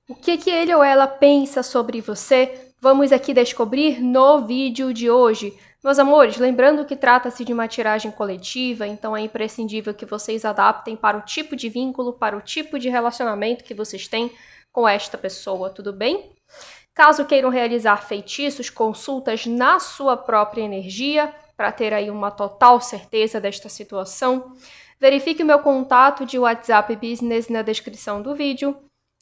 O que ele ou ela pensa sobre você? Vamos aqui descobrir no vídeo de hoje. Meus amores, lembrando que trata-se de uma tiragem coletiva, então é imprescindível que vocês adaptem para o tipo de vínculo, para o tipo de relacionamento que vocês têm com esta pessoa, tudo bem? Caso queiram realizar feitiços, consultas na sua própria energia, para ter aí uma total certeza desta situação, verifique o meu contato de WhatsApp Business na descrição do vídeo.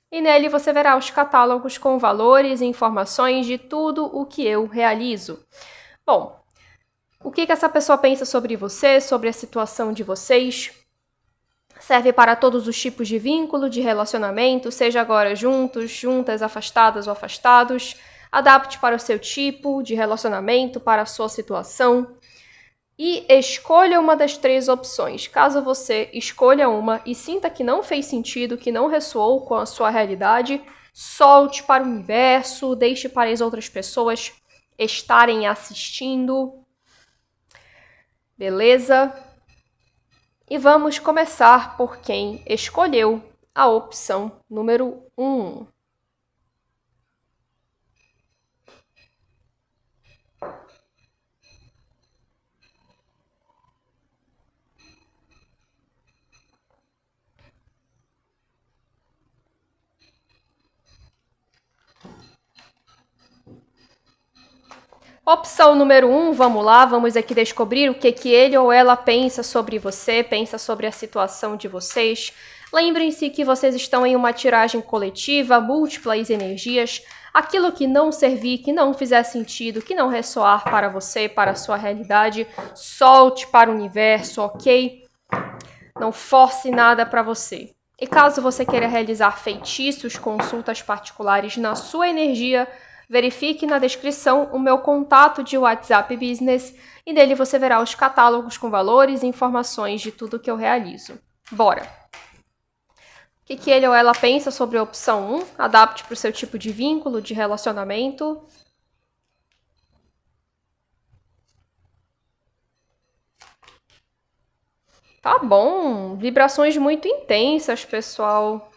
E nele você verá os catálogos com valores e informações de tudo o que eu realizo. Bom, o que essa pessoa pensa sobre você, sobre a situação de vocês? Serve para todos os tipos de vínculo, de relacionamento, seja agora juntos, juntas, afastadas ou afastados. Adapte para o seu tipo de relacionamento, para a sua situação. E escolha uma das 3 opções. Caso você escolha uma e sinta que não fez sentido, que não ressoou com a sua realidade, solte para o universo, deixe para as outras pessoas estarem assistindo. Beleza? E vamos começar por quem escolheu a opção número 1. Opção número 1, vamos lá, vamos aqui descobrir o que ele ou ela pensa sobre você, pensa sobre a situação de vocês. Lembrem-se que vocês estão em uma tiragem coletiva, múltiplas energias. Aquilo que não servir, que não fizer sentido, que não ressoar para você, para a sua realidade, solte para o universo, ok? Não force nada para você. E caso você queira realizar feitiços, consultas particulares na sua energia, verifique na descrição o meu contato de WhatsApp Business e nele você verá os catálogos com valores e informações de tudo que eu realizo. Bora! O que ele ou ela pensa sobre a opção 1? Adapte para o seu tipo de vínculo, de relacionamento. Tá bom, vibrações muito intensas, pessoal.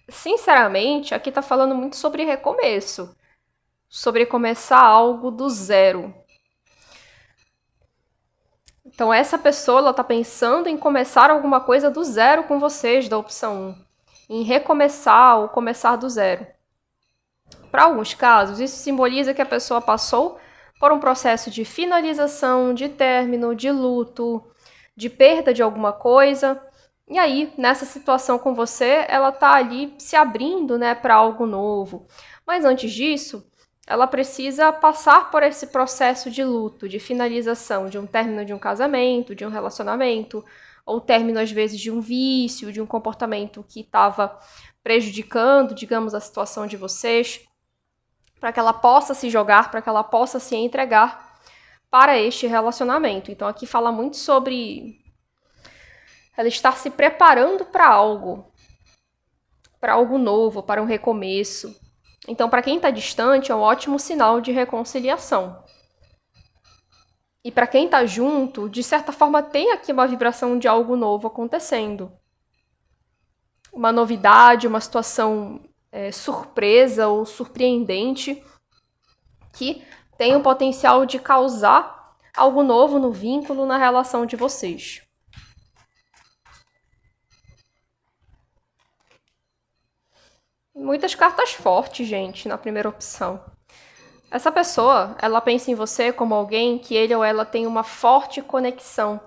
Sinceramente, aqui tá falando muito sobre recomeço. Sobre começar algo do zero. Então, essa pessoa, ela tá pensando em começar alguma coisa do zero com vocês, da opção 1. Em recomeçar ou começar do zero. Para alguns casos, isso simboliza que a pessoa passou por um processo de finalização, de término, de luto, de perda de alguma coisa. E aí, nessa situação com você, ela tá ali se abrindo, né, para algo novo. Mas antes disso, ela precisa passar por esse processo de luto, de finalização, de um término de um casamento, de um relacionamento, ou término, às vezes, de um vício, de um comportamento que estava prejudicando, digamos, a situação de vocês, para que ela possa se jogar, para que ela possa se entregar para este relacionamento. Então, aqui fala muito sobre ela estar se preparando para algo novo, para um recomeço. Então, para quem está distante, é um ótimo sinal de reconciliação. E para quem está junto, de certa forma, tem aqui uma vibração de algo novo acontecendo. Uma novidade, uma situação surpresa ou surpreendente que tem o potencial de causar algo novo no vínculo, na relação de vocês. Muitas cartas fortes, gente, na primeira opção. Essa pessoa, ela pensa em você como alguém que ele ou ela tem uma forte conexão,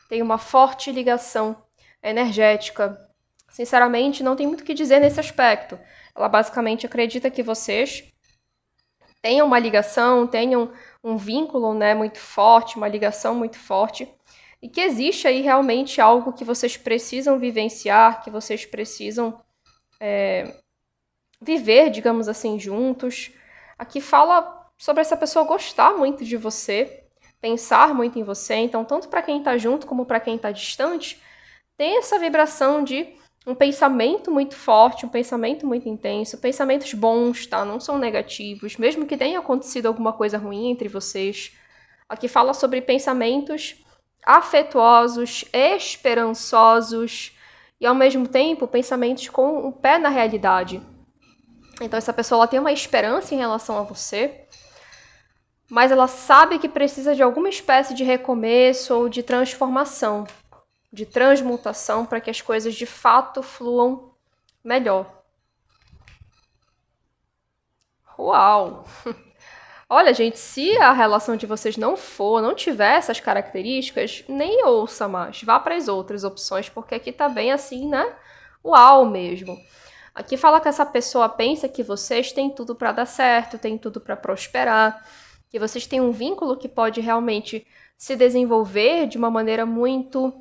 tem uma forte ligação energética. Sinceramente, não tem muito o que dizer nesse aspecto. Ela basicamente acredita que vocês tenham uma ligação, tenham um vínculo, né, muito forte, uma ligação muito forte, e que existe aí realmente algo que vocês precisam vivenciar, que vocês precisam viver, digamos assim, juntos. Aqui fala sobre essa pessoa gostar muito de você, pensar muito em você. Então, tanto para quem está junto como para quem está distante, tem essa vibração de um pensamento muito forte, um pensamento muito intenso, pensamentos bons, tá? Não são negativos, mesmo que tenha acontecido alguma coisa ruim entre vocês. Aqui fala sobre pensamentos afetuosos, esperançosos e, ao mesmo tempo, pensamentos com o pé na realidade. Então essa pessoa ela tem uma esperança em relação a você, mas ela sabe que precisa de alguma espécie de recomeço ou de transformação, de transmutação para que as coisas de fato fluam melhor. Uau! Olha, gente, se a relação de vocês não tiver essas características, nem ouça mais. Vá para as outras opções, porque aqui tá bem assim, né? Uau mesmo. Aqui fala que essa pessoa pensa que vocês têm tudo para dar certo, têm tudo para prosperar, que vocês têm um vínculo que pode realmente se desenvolver de uma maneira muito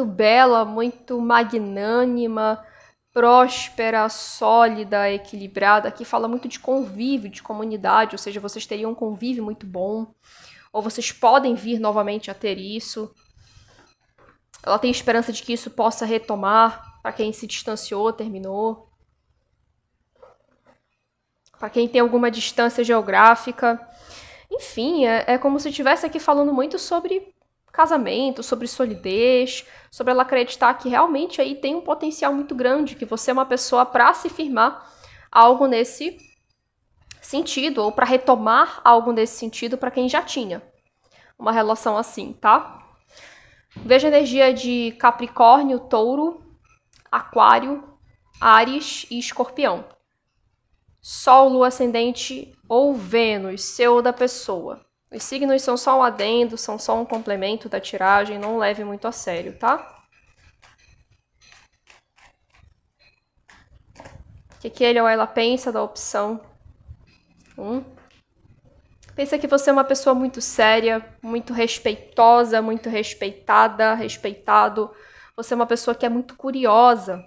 bela, muito magnânima, próspera, sólida, equilibrada. Aqui fala muito de convívio, de comunidade, ou seja, vocês teriam um convívio muito bom, ou vocês podem vir novamente a ter isso. Ela tem esperança de que isso possa retomar para quem se distanciou, terminou. Para quem tem alguma distância geográfica. Enfim, é como se estivesse aqui falando muito sobre casamento, sobre solidez, sobre ela acreditar que realmente aí tem um potencial muito grande, que você é uma pessoa para se firmar algo nesse sentido, ou para retomar algo nesse sentido para quem já tinha uma relação assim, tá? Veja a energia de Capricórnio, Touro, Aquário, Áries e Escorpião. Sol, Lua ascendente ou Vênus, seu ou da pessoa. Os signos são só um adendo, são só um complemento da tiragem, não leve muito a sério, tá? O que ele ou ela pensa da opção 1? Pensa que você é uma pessoa muito séria, muito respeitosa, muito respeitada, respeitado. Você é uma pessoa que é muito curiosa.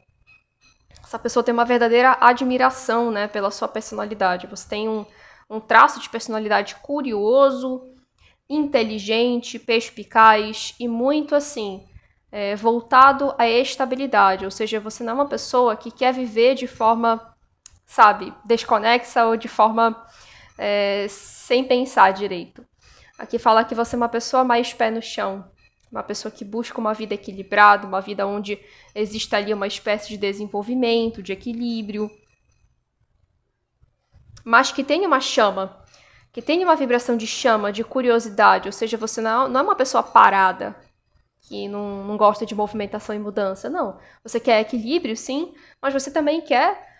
Essa pessoa tem uma verdadeira admiração, né, pela sua personalidade. Você tem um traço de personalidade curioso, inteligente, perspicaz e muito assim, voltado à estabilidade. Ou seja, você não é uma pessoa que quer viver de forma, sabe, desconexa ou de forma sem pensar direito. Aqui fala que você é uma pessoa mais pé no chão, uma pessoa que busca uma vida equilibrada, uma vida onde exista ali uma espécie de desenvolvimento, de equilíbrio, mas que tenha uma chama, que tenha uma vibração de chama, de curiosidade, ou seja, você não é uma pessoa parada, que não gosta de movimentação e mudança, não. Você quer equilíbrio, sim, mas você também quer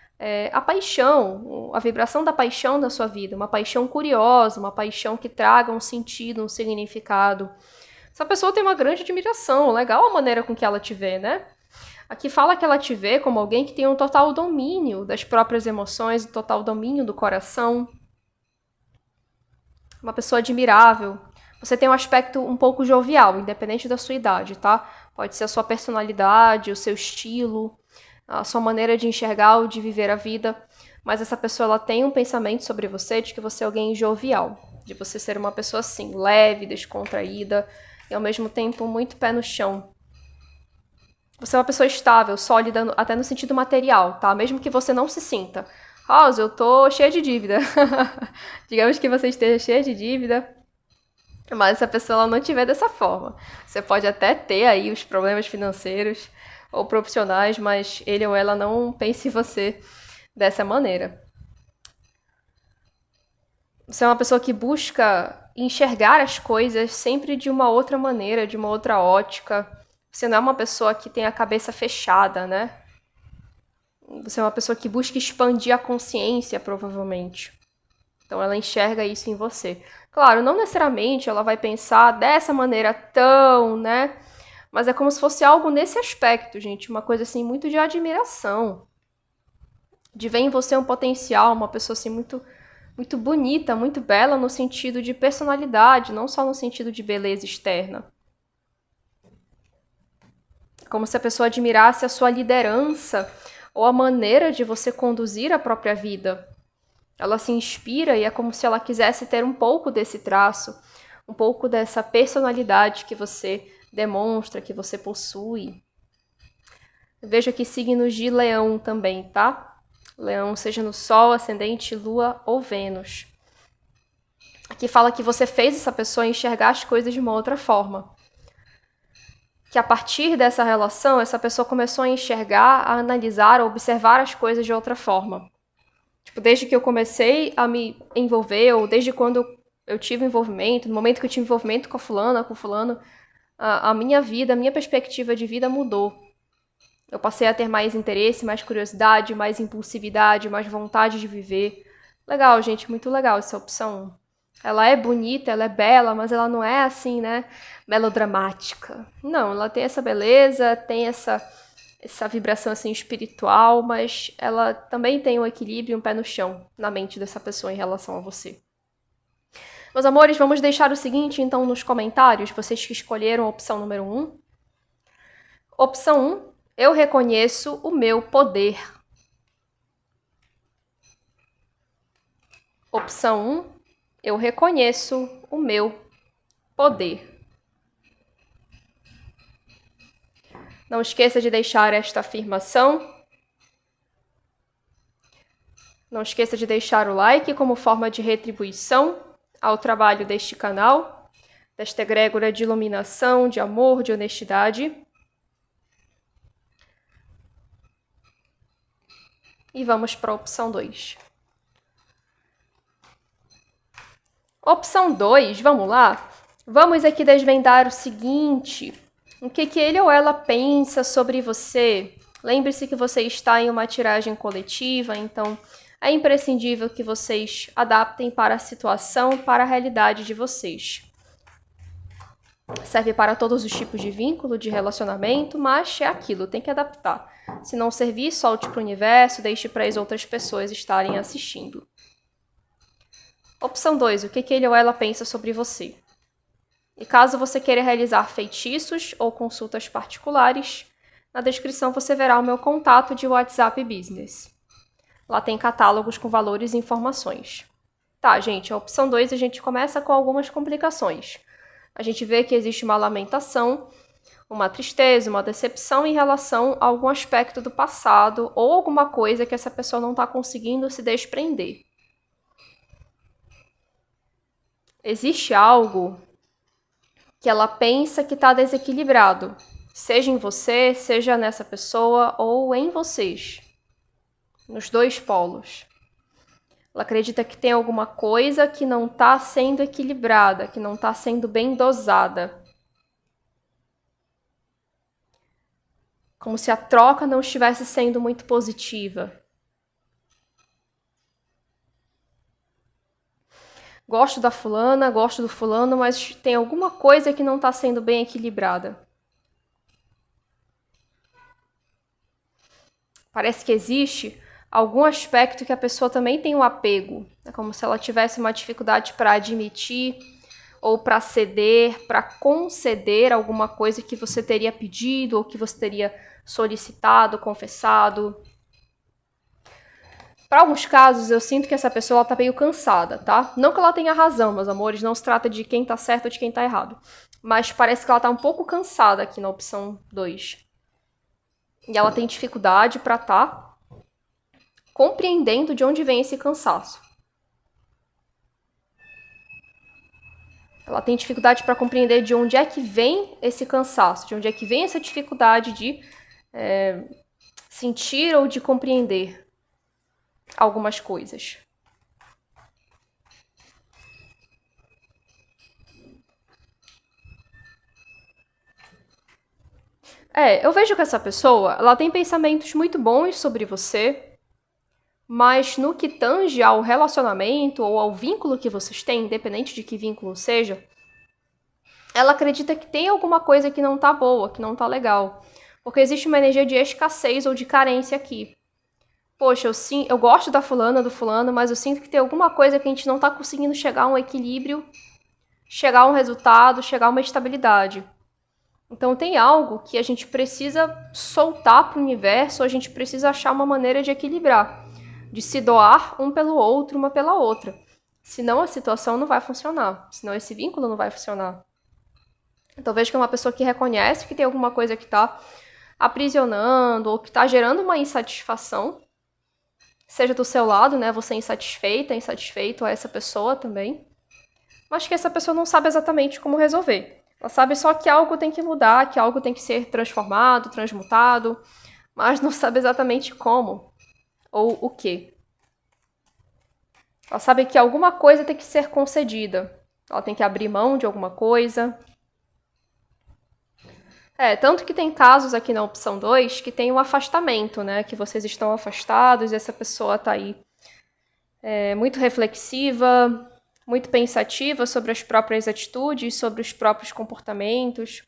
a paixão, a vibração da paixão na sua vida, uma paixão curiosa, uma paixão que traga um sentido, um significado. Essa pessoa tem uma grande admiração, legal a maneira com que ela te vê, né? Aqui fala que ela te vê como alguém que tem um total domínio das próprias emoções, um total domínio do coração. Uma pessoa admirável. Você tem um aspecto um pouco jovial, independente da sua idade, tá? Pode ser a sua personalidade, o seu estilo, a sua maneira de enxergar ou de viver a vida. Mas essa pessoa ela tem um pensamento sobre você de que você é alguém jovial, de você ser uma pessoa assim, leve, descontraída, e ao mesmo tempo muito pé no chão. Você é uma pessoa estável, sólida, até no sentido material, tá? Mesmo que você não se sinta. Rosa, eu tô cheia de dívida. Digamos que você esteja cheia de dívida, mas essa pessoa ela não te vê dessa forma. Você pode até ter aí os problemas financeiros ou profissionais, mas ele ou ela não pensa em você dessa maneira. Você é uma pessoa que busca enxergar as coisas sempre de uma outra maneira, de uma outra ótica. Você não é uma pessoa que tem a cabeça fechada, né? Você é uma pessoa que busca expandir a consciência, provavelmente. Então ela enxerga isso em você. Claro, não necessariamente ela vai pensar dessa maneira tão, né? Mas é como se fosse algo nesse aspecto, gente. Uma coisa assim, muito de admiração. De ver em você um potencial, uma pessoa assim muito bonita, muito bela no sentido de personalidade, não só no sentido de beleza externa. Como se a pessoa admirasse a sua liderança ou a maneira de você conduzir a própria vida. Ela se inspira e é como se ela quisesse ter um pouco desse traço, um pouco dessa personalidade que você demonstra, que você possui. Veja aqui signos de Leão também, tá? Leão, seja no Sol, Ascendente, Lua ou Vênus. Aqui fala que você fez essa pessoa enxergar as coisas de uma outra forma. Que a partir dessa relação, essa pessoa começou a enxergar, a analisar, a observar as coisas de outra forma. Tipo, desde que eu comecei a me envolver, ou desde quando eu tive envolvimento, no momento que eu tive envolvimento com a fulana, com o fulano, a minha vida, a minha perspectiva de vida mudou. Eu passei a ter mais interesse, mais curiosidade, mais impulsividade, mais vontade de viver. Legal, gente, muito legal essa opção 1. Ela é bonita, ela é bela, mas ela não é assim, né, melodramática. Não, ela tem essa beleza, tem essa vibração assim espiritual, mas ela também tem um equilíbrio e um pé no chão na mente dessa pessoa em relação a você. Meus amores, vamos deixar o seguinte, então, nos comentários, vocês que escolheram a opção número 1. Opção 1, eu reconheço o meu poder. Opção 1, eu reconheço o meu poder. Não esqueça de deixar esta afirmação. Não esqueça de deixar o like como forma de retribuição ao trabalho deste canal, desta egrégora de iluminação, de amor, de honestidade. E vamos para a opção 2. Opção 2, vamos lá? Vamos aqui desvendar o seguinte: o que ele ou ela pensa sobre você. Lembre-se que você está em uma tiragem coletiva, então é imprescindível que vocês adaptem para a situação, para a realidade de vocês. Serve para todos os tipos de vínculo, de relacionamento, mas é aquilo, tem que adaptar. Se não servir, solte para o universo, deixe para as outras pessoas estarem assistindo. Opção 2, o que ele ou ela pensa sobre você. E caso você queira realizar feitiços ou consultas particulares, na descrição você verá o meu contato de WhatsApp Business. Lá tem catálogos com valores e informações. Tá, gente, a opção 2 a gente começa com algumas complicações. A gente vê que existe uma lamentação, uma tristeza, uma decepção em relação a algum aspecto do passado ou alguma coisa que essa pessoa não está conseguindo se desprender. Existe algo que ela pensa que está desequilibrado, seja em você, seja nessa pessoa ou em vocês, nos dois polos. Ela acredita que tem alguma coisa que não está sendo equilibrada, que não está sendo bem dosada. Como se a troca não estivesse sendo muito positiva. Gosto da fulana, gosto do fulano, mas tem alguma coisa que não está sendo bem equilibrada. Parece que existe algum aspecto que a pessoa também tem um apego. É como se ela tivesse uma dificuldade para admitir ou para ceder, para conceder alguma coisa que você teria pedido ou que você teria solicitado, confessado. Para alguns casos, eu sinto que essa pessoa está meio cansada, tá? Não que ela tenha razão, meus amores, não se trata de quem está certo ou de quem está errado. Mas parece que ela está um pouco cansada aqui na opção 2. E ela tem dificuldade para estar compreendendo de onde vem esse cansaço. Ela tem dificuldade para compreender de onde é que vem esse cansaço, de onde é que vem essa dificuldade de sentir ou de compreender algumas coisas. Eu vejo que essa pessoa, ela tem pensamentos muito bons sobre você, mas no que tange ao relacionamento ou ao vínculo que vocês têm, independente de que vínculo seja, ela acredita que tem alguma coisa que não tá boa, que não tá legal. Porque existe uma energia de escassez ou de carência aqui. Poxa, eu gosto da fulana, do fulano, mas eu sinto que tem alguma coisa que a gente não tá conseguindo chegar a um equilíbrio, chegar a um resultado, chegar a uma estabilidade. Então tem algo que a gente precisa soltar para o universo, a gente precisa achar uma maneira de equilibrar, de se doar um pelo outro, uma pela outra. Senão a situação não vai funcionar, senão esse vínculo não vai funcionar. Então vejo que é uma pessoa que reconhece que tem alguma coisa que está aprisionando ou que está gerando uma insatisfação, seja do seu lado, né, você insatisfeito a essa pessoa também, mas que essa pessoa não sabe exatamente como resolver. Ela sabe só que algo tem que mudar, que algo tem que ser transformado, transmutado, mas não sabe exatamente como ou o quê. Ela sabe que alguma coisa tem que ser concedida. Ela tem que abrir mão de alguma coisa. Tanto que tem casos aqui na opção 2 que tem um afastamento, né? Que vocês estão afastados e essa pessoa tá aí muito reflexiva, muito pensativa sobre as próprias atitudes, sobre os próprios comportamentos.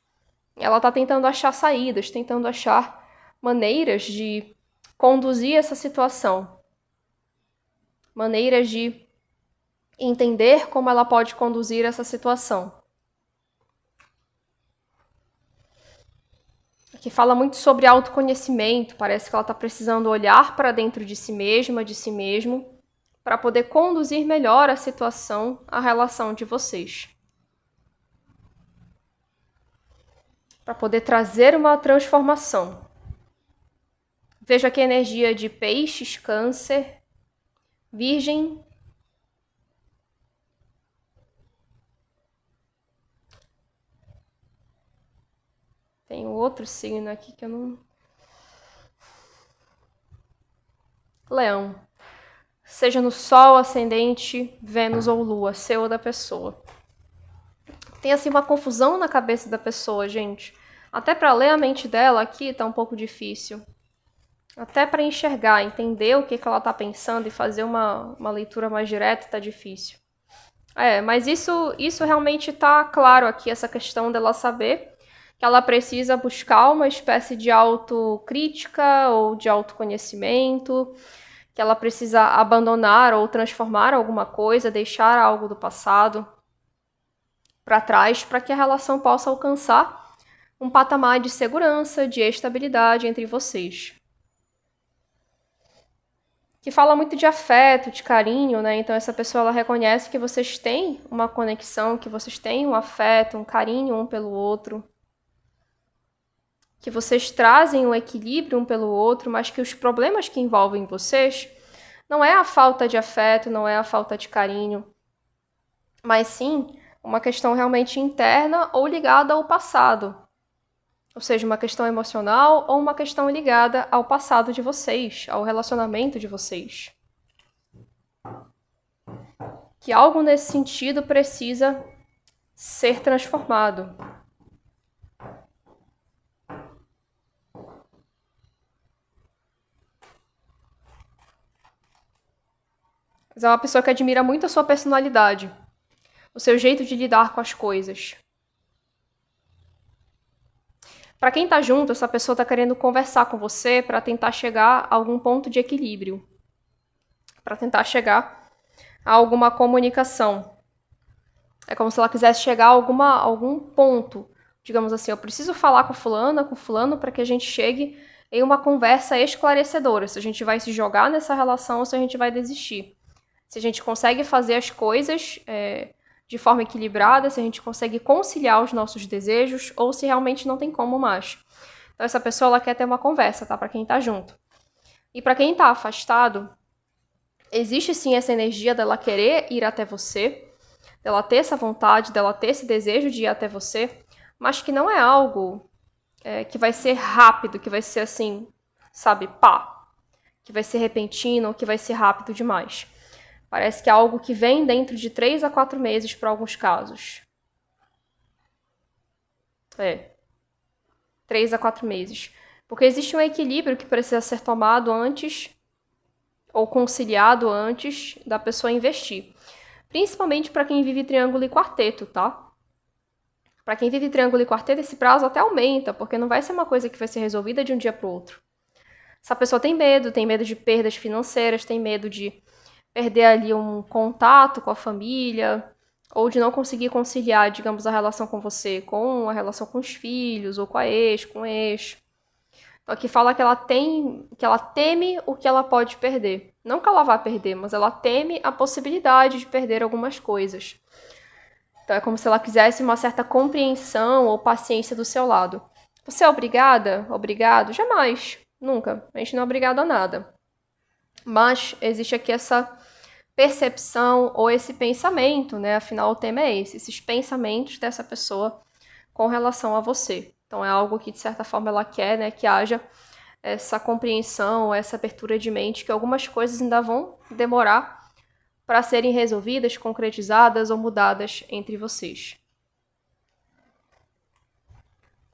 Ela tá tentando achar saídas, tentando achar maneiras de conduzir essa situação. Maneiras de entender como ela pode conduzir essa situação. Aqui fala muito sobre autoconhecimento, parece que ela está precisando olhar para dentro de si mesma, de si mesmo, para poder conduzir melhor a situação, a relação de vocês. Para poder trazer uma transformação. Vejo aqui a energia de peixes, câncer, virgem. Tem um outro signo aqui que eu não... Leão. Seja no Sol, Ascendente, Vênus ou Lua, seu ou da pessoa. Tem assim uma confusão na cabeça da pessoa, gente. Até para ler a mente dela aqui tá um pouco difícil. Até para enxergar, entender o que ela tá pensando e fazer uma leitura mais direta tá difícil. Mas isso realmente tá claro aqui, essa questão dela saber que ela precisa buscar uma espécie de autocrítica ou de autoconhecimento, que ela precisa abandonar ou transformar alguma coisa, deixar algo do passado para trás, para que a relação possa alcançar um patamar de segurança, de estabilidade entre vocês. Que fala muito de afeto, de carinho, né? Então essa pessoa ela reconhece que vocês têm uma conexão, que vocês têm um afeto, um carinho um pelo outro, que vocês trazem um equilíbrio um pelo outro, mas que os problemas que envolvem vocês não é a falta de afeto, não é a falta de carinho, mas sim uma questão realmente interna ou ligada ao passado. Ou seja, uma questão emocional ou uma questão ligada ao passado de vocês, ao relacionamento de vocês. Que algo nesse sentido precisa ser transformado. Mas é uma pessoa que admira muito a sua personalidade, o seu jeito de lidar com as coisas. Para quem tá junto, essa pessoa tá querendo conversar com você para tentar chegar a algum ponto de equilíbrio, para tentar chegar a alguma comunicação. É como se ela quisesse chegar a algum ponto. Digamos assim, eu preciso falar com fulana, com fulano, para que a gente chegue em uma conversa esclarecedora. Se a gente vai se jogar nessa relação ou se a gente vai desistir. Se a gente consegue fazer as coisas de forma equilibrada, se a gente consegue conciliar os nossos desejos ou se realmente não tem como mais. Então essa pessoa ela quer ter uma conversa, tá? Para quem tá junto. E para quem tá afastado, existe sim essa energia dela querer ir até você, dela ter essa vontade, dela ter esse desejo de ir até você, mas que não é algo que vai ser rápido, que vai ser assim, sabe, pá, que vai ser repentino, que vai ser rápido demais. Parece que é algo que vem dentro de 3 a 4 meses para alguns casos. 3 a 4 meses. Porque existe um equilíbrio que precisa ser tomado antes, ou conciliado antes da pessoa investir. Principalmente para quem vive triângulo e quarteto, tá? Para quem vive triângulo e quarteto, esse prazo até aumenta, porque não vai ser uma coisa que vai ser resolvida de um dia para o outro. Essa pessoa tem medo de perdas financeiras, tem medo de perder ali um contato com a família, ou de não conseguir conciliar, digamos, a relação com você com a relação com os filhos, ou com a ex, com o ex. Então aqui fala que ela teme o que ela pode perder. Não que ela vá perder, mas ela teme a possibilidade de perder algumas coisas. Então é como se ela quisesse uma certa compreensão ou paciência do seu lado. Você é obrigada? Obrigado? Jamais. Nunca. A gente não é obrigado a nada. Mas existe aqui essa percepção ou esse pensamento, né? Afinal, o tema é esse. Esses pensamentos dessa pessoa com relação a você. Então é algo que, de certa forma, ela quer, né? Que haja essa compreensão, essa abertura de mente, que algumas coisas ainda vão demorar para serem resolvidas, concretizadas ou mudadas entre vocês.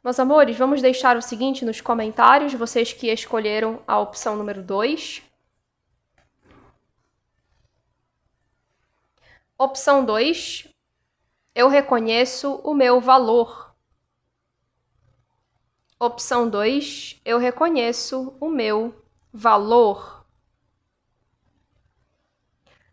Meus amores, vamos deixar o seguinte nos comentários, vocês que escolheram a opção número 2. Opção 2, eu reconheço o meu valor. Opção 2, eu reconheço o meu valor.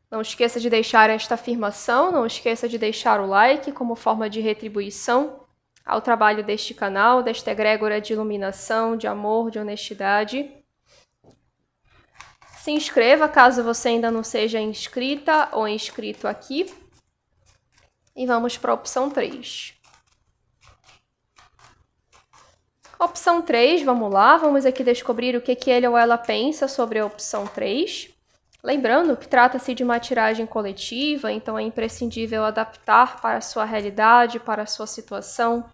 Não esqueça de deixar esta afirmação, não esqueça de deixar o like como forma de retribuição ao trabalho deste canal, desta egrégora de iluminação, de amor, de honestidade. Se inscreva caso você ainda não seja inscrita ou inscrito aqui. E vamos para a opção 3. Opção 3, vamos lá, vamos aqui descobrir o que ele ou ela pensa sobre a opção 3. Lembrando que trata-se de uma tiragem coletiva, então é imprescindível adaptar para a sua realidade, para a sua situação.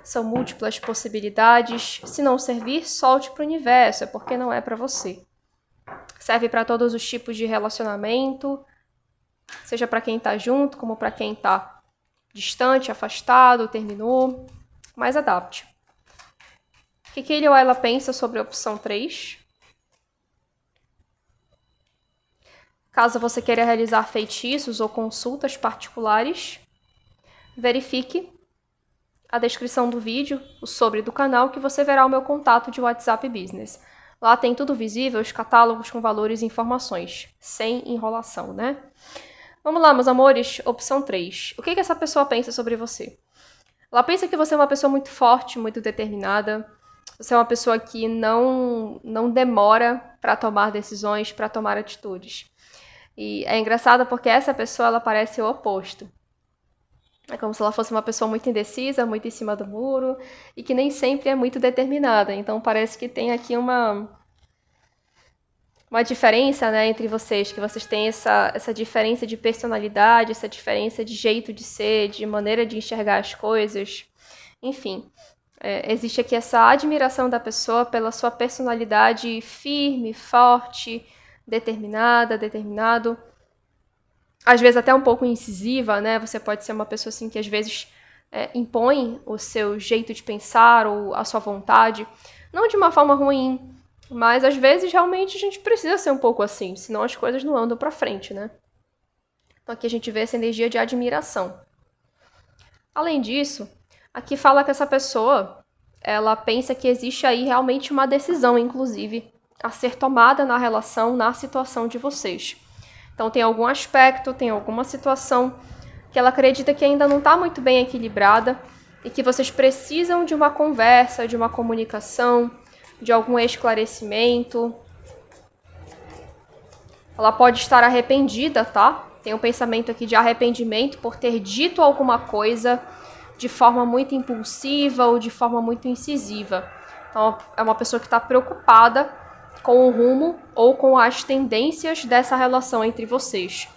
São múltiplas possibilidades. Se não servir, solte para o universo, é porque não é para você. Serve para todos os tipos de relacionamento, seja para quem está junto, como para quem está distante, afastado, terminou, mas adapte. O que ele ou ela pensa sobre a opção 3? Caso você queira realizar feitiços ou consultas particulares, verifique a descrição do vídeo, o sobre do canal, que você verá o meu contato de WhatsApp Business. Lá tem tudo visível, os catálogos com valores e informações, sem enrolação, né? Vamos lá, meus amores, opção 3. O que essa pessoa pensa sobre você? Ela pensa que você é uma pessoa muito forte, muito determinada. Você é uma pessoa que não demora para tomar decisões, para tomar atitudes. E é engraçado porque essa pessoa, ela parece o oposto. É como se ela fosse uma pessoa muito indecisa, muito em cima do muro, e que nem sempre é muito determinada. Então parece que tem aqui uma diferença, né, entre vocês, que vocês têm essa diferença de personalidade, essa diferença de jeito de ser, de maneira de enxergar as coisas. Enfim, existe aqui essa admiração da pessoa pela sua personalidade firme, forte, determinado. Às vezes até um pouco incisiva, né? Você pode ser uma pessoa assim que às vezes impõe o seu jeito de pensar ou a sua vontade, não de uma forma ruim, mas às vezes realmente a gente precisa ser um pouco assim, senão as coisas não andam pra frente, né? Então aqui a gente vê essa energia de admiração. Além disso, aqui fala que essa pessoa, ela pensa que existe aí realmente uma decisão, inclusive, a ser tomada na relação, na situação de vocês. Então tem algum aspecto, tem alguma situação que ela acredita que ainda não está muito bem equilibrada e que vocês precisam de uma conversa, de uma comunicação, de algum esclarecimento. Ela pode estar arrependida, tá? Tem um pensamento aqui de arrependimento por ter dito alguma coisa de forma muito impulsiva ou de forma muito incisiva. Então é uma pessoa que está preocupada com o rumo ou com as tendências dessa relação entre vocês.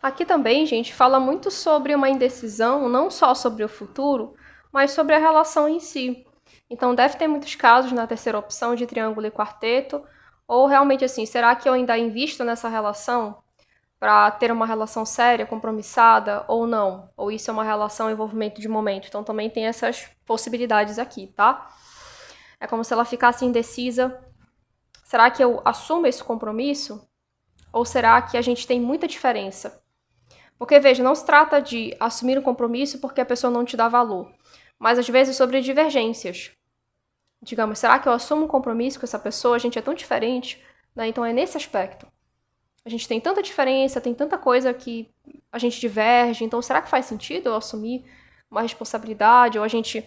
Aqui também, gente, fala muito sobre uma indecisão, não só sobre o futuro, mas sobre a relação em si. Então deve ter muitos casos na terceira opção de triângulo e quarteto, ou realmente assim, será que eu ainda invisto nessa relação para ter uma relação séria, compromissada, ou não? Ou isso é uma relação envolvimento de momento? Então também tem essas possibilidades aqui, tá? É como se ela ficasse indecisa. Será que eu assumo esse compromisso? Ou será que a gente tem muita diferença? Porque, veja, não se trata de assumir um compromisso porque a pessoa não te dá valor, mas às vezes sobre divergências. Digamos, será que eu assumo um compromisso com essa pessoa? A gente é tão diferente, né? Então é nesse aspecto. A gente tem tanta diferença, tem tanta coisa que a gente diverge, então será que faz sentido eu assumir uma responsabilidade ou a gente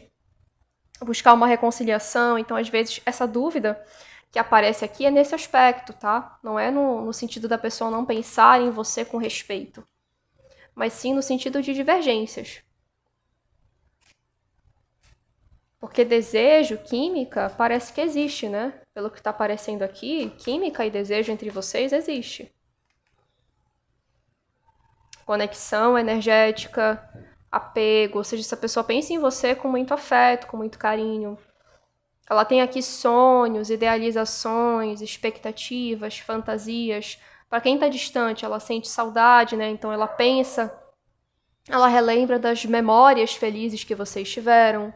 buscar uma reconciliação? Então, às vezes, essa dúvida que aparece aqui é nesse aspecto, tá? Não é no sentido da pessoa não pensar em você com respeito, mas sim no sentido de divergências. Porque desejo, química, parece que existe, né? Pelo que está aparecendo aqui, química e desejo entre vocês existe. Conexão energética, apego, ou seja, essa pessoa pensa em você com muito afeto, com muito carinho. Ela tem aqui sonhos, idealizações, expectativas, fantasias, Para quem está distante, ela sente saudade, né? Então ela pensa, ela relembra das memórias felizes que vocês tiveram.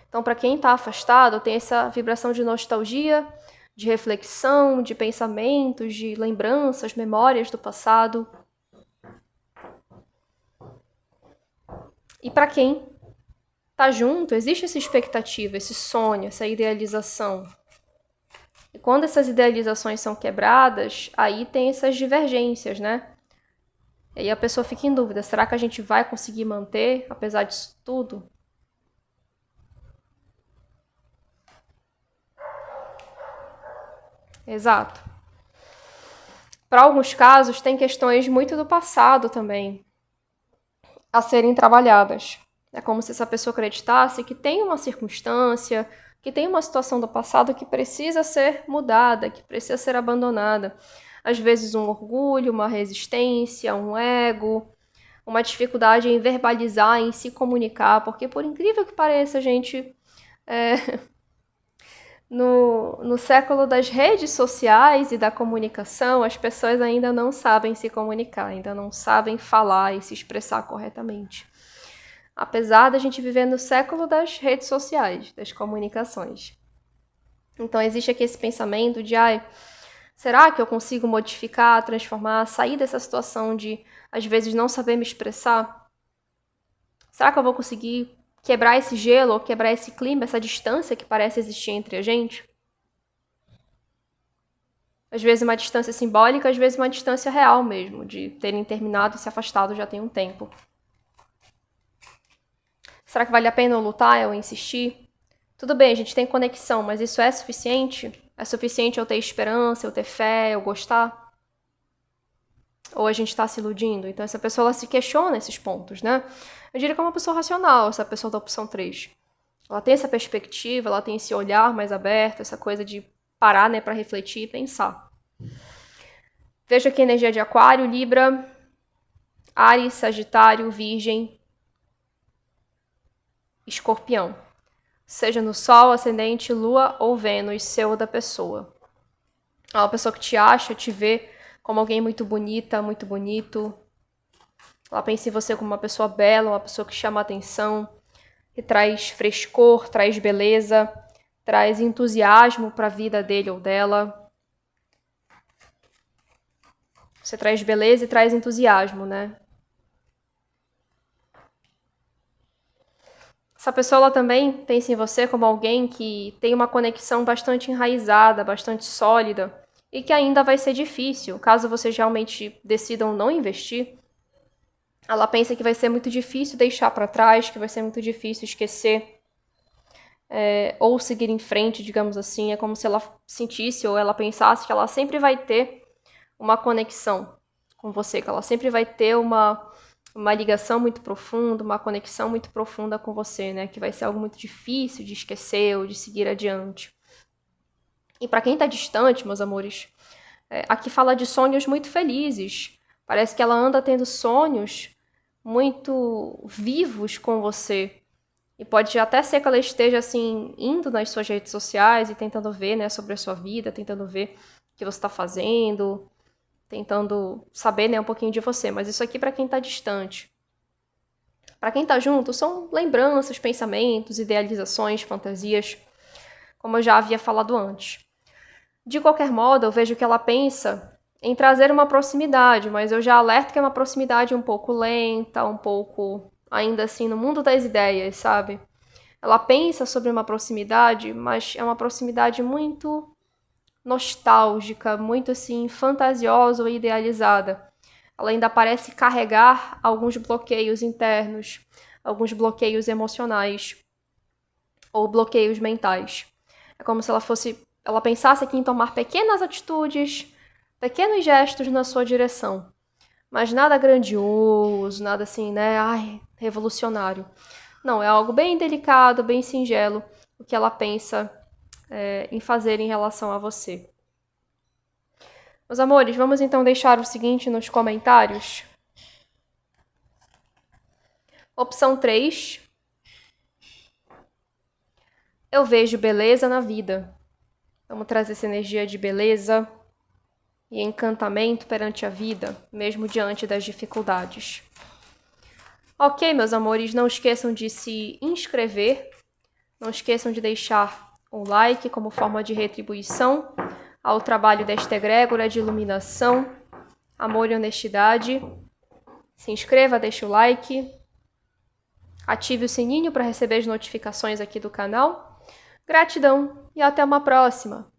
Então, para quem está afastado, tem essa vibração de nostalgia, de reflexão, de pensamentos, de lembranças, memórias do passado. E para quem está junto, existe essa expectativa, esse sonho, essa idealização. E quando essas idealizações são quebradas, aí tem essas divergências, né? E aí a pessoa fica em dúvida, será que a gente vai conseguir manter, apesar disso tudo? Exato. Para alguns casos, tem questões muito do passado também a serem trabalhadas. É como se essa pessoa acreditasse que tem uma circunstância, que tem uma situação do passado que precisa ser mudada, que precisa ser abandonada. Às vezes um orgulho, uma resistência, um ego, uma dificuldade em verbalizar, em se comunicar, porque por incrível que pareça, gente, no século das redes sociais e da comunicação, as pessoas ainda não sabem se comunicar, ainda não sabem falar e se expressar corretamente. Apesar da gente viver no século das redes sociais, das comunicações. Então existe aqui esse pensamento de, será que eu consigo modificar, transformar, sair dessa situação de, às vezes, não saber me expressar? Será que eu vou conseguir quebrar esse gelo, ou quebrar esse clima, essa distância que parece existir entre a gente? Às vezes uma distância simbólica, às vezes uma distância real mesmo, de terem terminado e se afastado já tem um tempo. Será que vale a pena eu lutar, eu insistir? Tudo bem, a gente tem conexão, mas isso é suficiente? É suficiente eu ter esperança, eu ter fé, eu gostar? Ou a gente está se iludindo? Então essa pessoa ela se questiona esses pontos, né? Eu diria que é uma pessoa racional, essa pessoa da opção 3. Ela tem essa perspectiva, ela tem esse olhar mais aberto, essa coisa de parar, né, para refletir e pensar. Veja aqui a energia de Aquário, Libra, Áries, Sagitário, Virgem, Escorpião. Seja no Sol, Ascendente, Lua ou Vênus, seu ou da pessoa. É uma pessoa que te acha, te vê como alguém muito bonita, muito bonito. Ela pensa em você como uma pessoa bela, uma pessoa que chama atenção, que traz frescor, traz beleza, traz entusiasmo para a vida dele ou dela. Você traz beleza e traz entusiasmo, né? Essa pessoa ela também pensa em você como alguém que tem uma conexão bastante enraizada, bastante sólida e que ainda vai ser difícil, caso vocês realmente decidam não investir. Ela pensa que vai ser muito difícil deixar para trás, que vai ser muito difícil esquecer ou seguir em frente, digamos assim. É como se ela sentisse ou ela pensasse que ela sempre vai ter uma conexão com você, que ela sempre vai ter uma ligação muito profunda, uma conexão muito profunda com você, né? Que vai ser algo muito difícil de esquecer ou de seguir adiante. E para quem está distante, meus amores, aqui fala de sonhos muito felizes. Parece que ela anda tendo sonhos muito vivos com você. E pode até ser que ela esteja, assim, indo nas suas redes sociais e tentando ver, né, sobre a sua vida, tentando ver o que você está fazendo, tentando saber, né, um pouquinho de você. Mas isso aqui para quem está distante. Para quem está junto, são lembranças, pensamentos, idealizações, fantasias, como eu já havia falado antes. De qualquer modo, eu vejo que ela pensa em trazer uma proximidade, mas eu já alerto que é uma proximidade um pouco lenta, um pouco, ainda assim, no mundo das ideias, sabe? Ela pensa sobre uma proximidade, mas é uma proximidade muito nostálgica, muito assim, fantasiosa ou idealizada. Ela ainda parece carregar alguns bloqueios internos, alguns bloqueios emocionais ou bloqueios mentais. É como se ela pensasse aqui em tomar pequenas atitudes, pequenos gestos na sua direção, mas nada grandioso, nada assim, né, revolucionário. Não, é algo bem delicado, bem singelo, o que ela pensa em fazer em relação a você. Meus amores, vamos então deixar o seguinte nos comentários. Opção 3. Eu vejo beleza na vida. Vamos trazer essa energia de beleza. e encantamento perante a vida, mesmo diante das dificuldades. Ok, meus amores, não esqueçam de se inscrever, não esqueçam de deixar o like como forma de retribuição ao trabalho desta egrégora de iluminação, amor e honestidade. Se inscreva, deixe o like, ative o sininho para receber as notificações aqui do canal. Gratidão e até uma próxima!